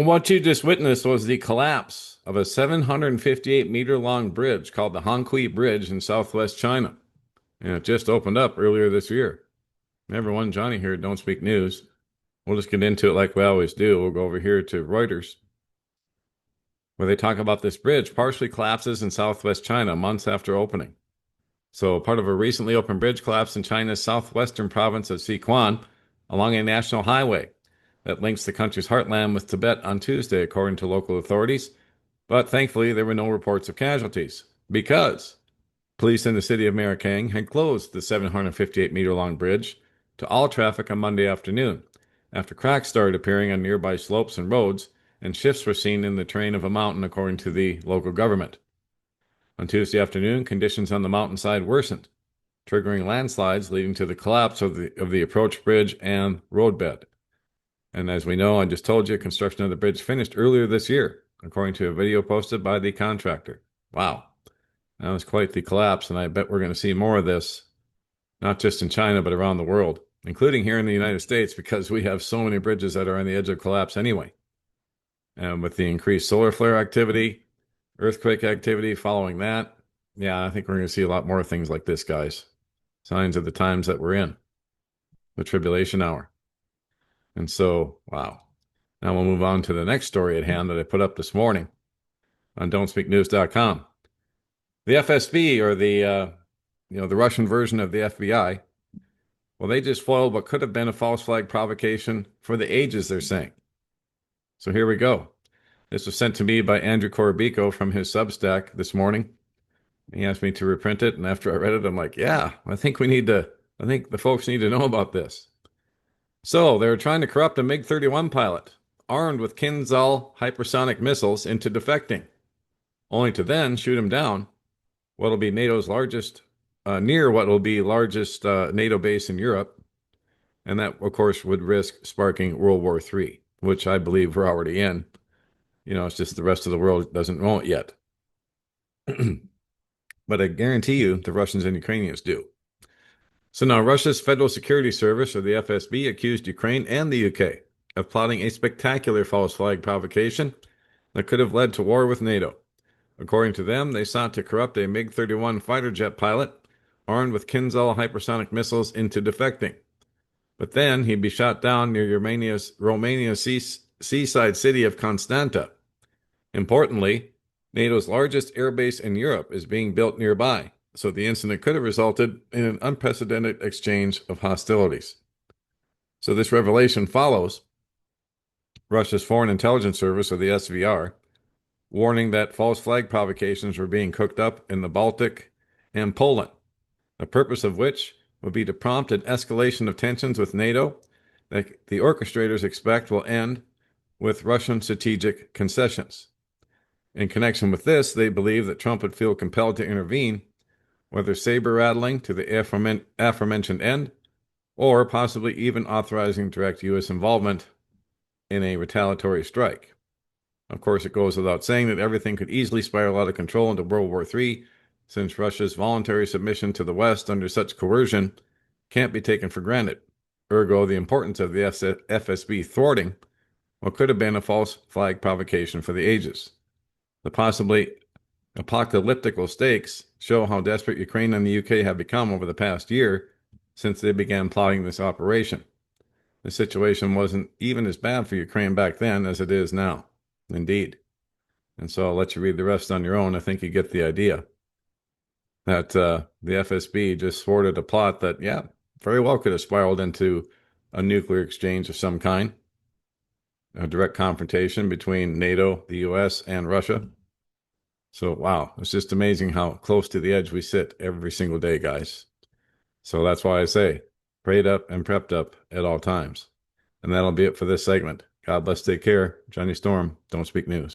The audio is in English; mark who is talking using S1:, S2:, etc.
S1: Well, what you just witnessed was the collapse of a 758-meter long bridge called the Hongqi Bridge in southwest China. And it just opened up earlier this year. Everyone, Johnny here, Don't Speak News. We'll just get into it like we always do. We'll go over here to Reuters, where they talk about this bridge partially collapses in southwest China months after opening. So, part of a recently opened bridge collapsed in China's southwestern province of Sichuan along a national highway that links the country's heartland with Tibet on Tuesday, according to local authorities. But thankfully, there were no reports of casualties because police in the city of Marikang had closed the 758-meter long bridge to all traffic on Monday afternoon after cracks started appearing on nearby slopes and roads, and shifts were seen in the terrain of a mountain, according to the local government. On Tuesday afternoon, conditions on the mountainside worsened, triggering landslides leading to the collapse of the approach bridge and roadbed. And as we know, I just told you, construction of the bridge finished earlier this year, according to a video posted by the contractor. Wow, that was quite the collapse, and I bet we're going to see more of this, not just in China, but around the world, including here in the United States, because we have so many bridges that are on the edge of collapse anyway. And with the increased solar flare activity, earthquake activity following that, yeah, I think we're going to see a lot more things like this, guys. Signs of the times that we're in, the tribulation hour. And so, wow. Now we'll move on to the next story at hand that I put up this morning on don'tspeaknews.com. The FSB, or the Russian version of the FBI, well, they just foiled what could have been a false flag provocation for the ages, they're saying. So here we go. This was sent to me by Andrew Corbico from his Substack this morning. He asked me to reprint it, and after I read it, I'm like, yeah, I think the folks need to know about this. So they were trying to corrupt a MiG-31 pilot armed with Kinzhal hypersonic missiles into defecting, only to then shoot him down what'll be NATO's largest, near what will be largest NATO base in Europe. And that, of course, would risk sparking World War III, which I believe we're already in. You know, it's just the rest of the world doesn't know it yet. But I guarantee you the Russians and Ukrainians do. So now Russia's Federal Security Service, or the FSB, accused Ukraine and the UK of plotting a spectacular false flag provocation that could have led to war with NATO. According to them, they sought to corrupt a MiG-31 fighter jet pilot armed with Kinzhal hypersonic missiles into defecting. But then he'd be shot down near Romania's seaside city of Constanta. Importantly, NATO's largest airbase in Europe is being built nearby, so the incident could have resulted in an unprecedented exchange of hostilities. So this revelation follows Russia's Foreign Intelligence Service, or the SVR, warning that false flag provocations were being cooked up in the Baltic and Poland, the purpose of which would be to prompt an escalation of tensions with NATO that the orchestrators expect will end with Russian strategic concessions. In connection with this, they believe that Trump would feel compelled to intervene, whether saber-rattling to the aforementioned end, or possibly even authorizing direct U.S. involvement in a retaliatory strike. Of course, it goes without saying that everything could easily spiral out of control into World War III, since Russia's voluntary submission to the West under such coercion can't be taken for granted. Ergo, the importance of the FSB thwarting what could have been a false flag provocation for the ages. The possibly apocalyptical stakes show how desperate Ukraine and the UK have become over the past year since they began plotting this operation. The situation wasn't even as bad for Ukraine back then as it is now. Indeed. And so I'll let you read the rest on your own. I think you get the idea that the FSB just thwarted a plot that, yeah, very well could have spiraled into a nuclear exchange of some kind, a direct confrontation between NATO, the US, and Russia. So, wow, it's just amazing how close to the edge we sit every single day, guys. So that's why I say, prayed up and prepped up at all times. And that'll be it for this segment. God bless, take care. Johnny Storm, Don't Speak News.